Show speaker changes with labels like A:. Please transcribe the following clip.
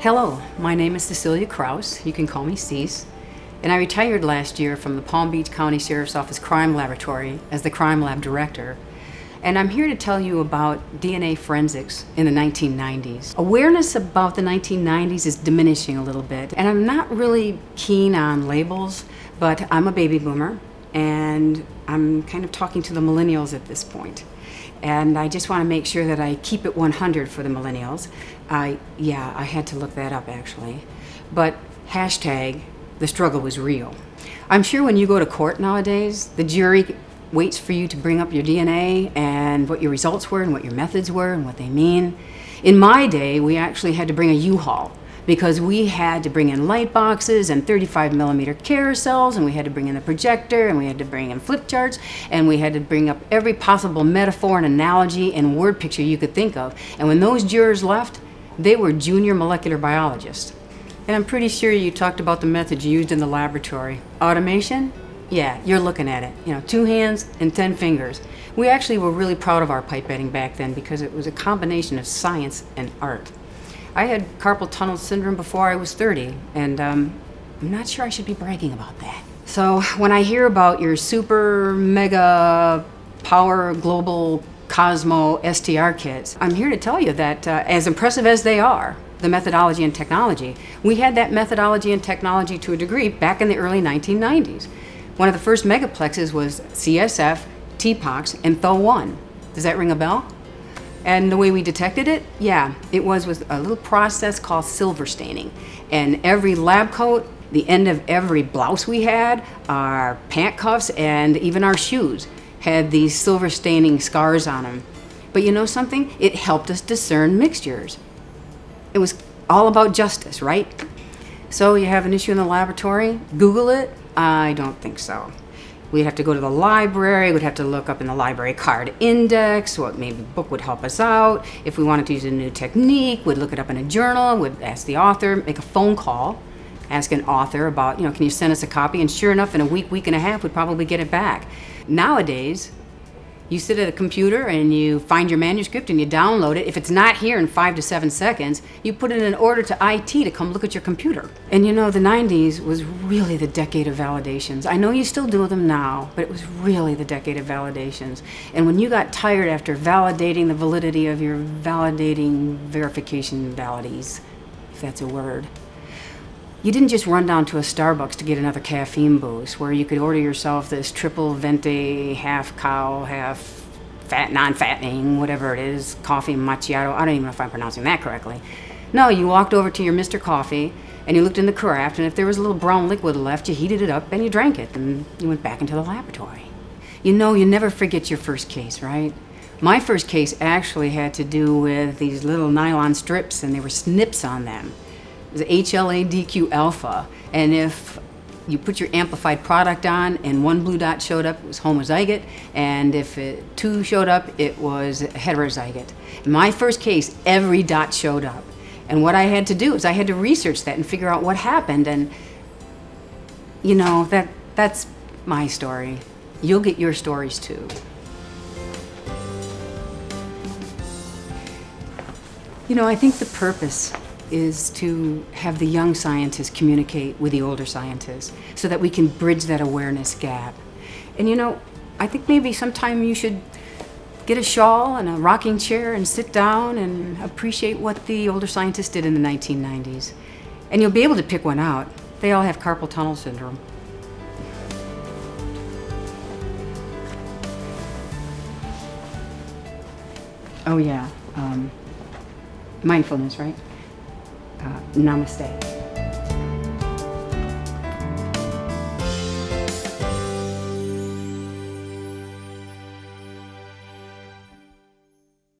A: Hello, my name is Cece Crouse. You can call me Cece. And I retired last year from the Palm Beach County Sheriff's Office Crime Laboratory as the Crime Lab Director. And I'm here to tell you about DNA forensics in the 1990s. Awareness about the 1990s is diminishing a little bit. And I'm not really keen on labels, but I'm a baby boomer and I'm kind of talking to the millennials at this point. And I just want to make sure that I keep it 100 for the millennials. I had to look that up actually. But hashtag, the struggle was real. I'm sure when you go to court nowadays, the jury waits for you to bring up your DNA and what your results were and what your methods were and what they mean. In my day, we actually had to bring a U-Haul because we had to bring in light boxes and 35mm carousels, and we had to bring in a projector, and we had to bring in flip charts, and we had to bring up every possible metaphor and analogy and word picture you could think of. And when those jurors left, they were junior molecular biologists. And I'm pretty sure you talked about the methods used in the laboratory. Automation? Yeah, you're looking at it. 2 hands and 10 fingers. We actually were really proud of our pipetting back then because it was a combination of science and art. I had carpal tunnel syndrome before I was 30, and I'm not sure I should be bragging about that. So when I hear about your super mega power global Cosmo STR kits, I'm here to tell you that as impressive as they are, the methodology and technology, we had that methodology and technology to a degree back in the early 1990s. One of the first megaplexes was CSF, TPOXX, and THO1. Does that ring a bell? And the way we detected it? Yeah, it was with a little process called silver staining. And every lab coat, the end of every blouse we had, our pant cuffs, and even our shoes had these silver staining scars on them. But you know something? It helped us discern mixtures. It was all about justice, right? So you have an issue in the laboratory? Google it? I don't think so. We'd have to go to the library, we'd have to look up in the library card index, what maybe book would help us out. If we wanted to use a new technique, we'd look it up in a journal, we'd ask the author, make a phone call, ask an author about, can you send us a copy? And sure enough, in a week and a half, we'd probably get it back. Nowadays, you sit at a computer and you find your manuscript and you download it. If it's not here in 5 to 7 seconds, you put in an order to IT to come look at your computer. And the 90s was really the decade of validations. I know you still do them now, but it was really the decade of validations. And when you got tired after validating the validity of your validating verification validities, if that's a word, you didn't just run down to a Starbucks to get another caffeine boost where you could order yourself this triple venti, half cow, half fat, non-fattening, whatever it is, coffee macchiato. I don't even know if I'm pronouncing that correctly. No, you walked over to your Mr. Coffee and you looked in the carafe, and if there was a little brown liquid left, you heated it up and you drank it, and you went back into the laboratory. You never forget your first case, right? My first case actually had to do with these little nylon strips, and there were snips on them. It was HLA-DQ alpha, and if you put your amplified product on and 1 blue dot showed up, it was homozygote, and if 2 showed up, it was heterozygote. In my first case, every dot showed up, and what I had to do is I had to research that and figure out what happened, and that's my story. You'll get your stories too. I think the purpose is to have the young scientists communicate with the older scientists so that we can bridge that awareness gap. And I think maybe sometime you should get a shawl and a rocking chair and sit down and appreciate what the older scientists did in the 1990s. And you'll be able to pick one out. They all have carpal tunnel syndrome. Oh yeah, mindfulness, right? Namaste.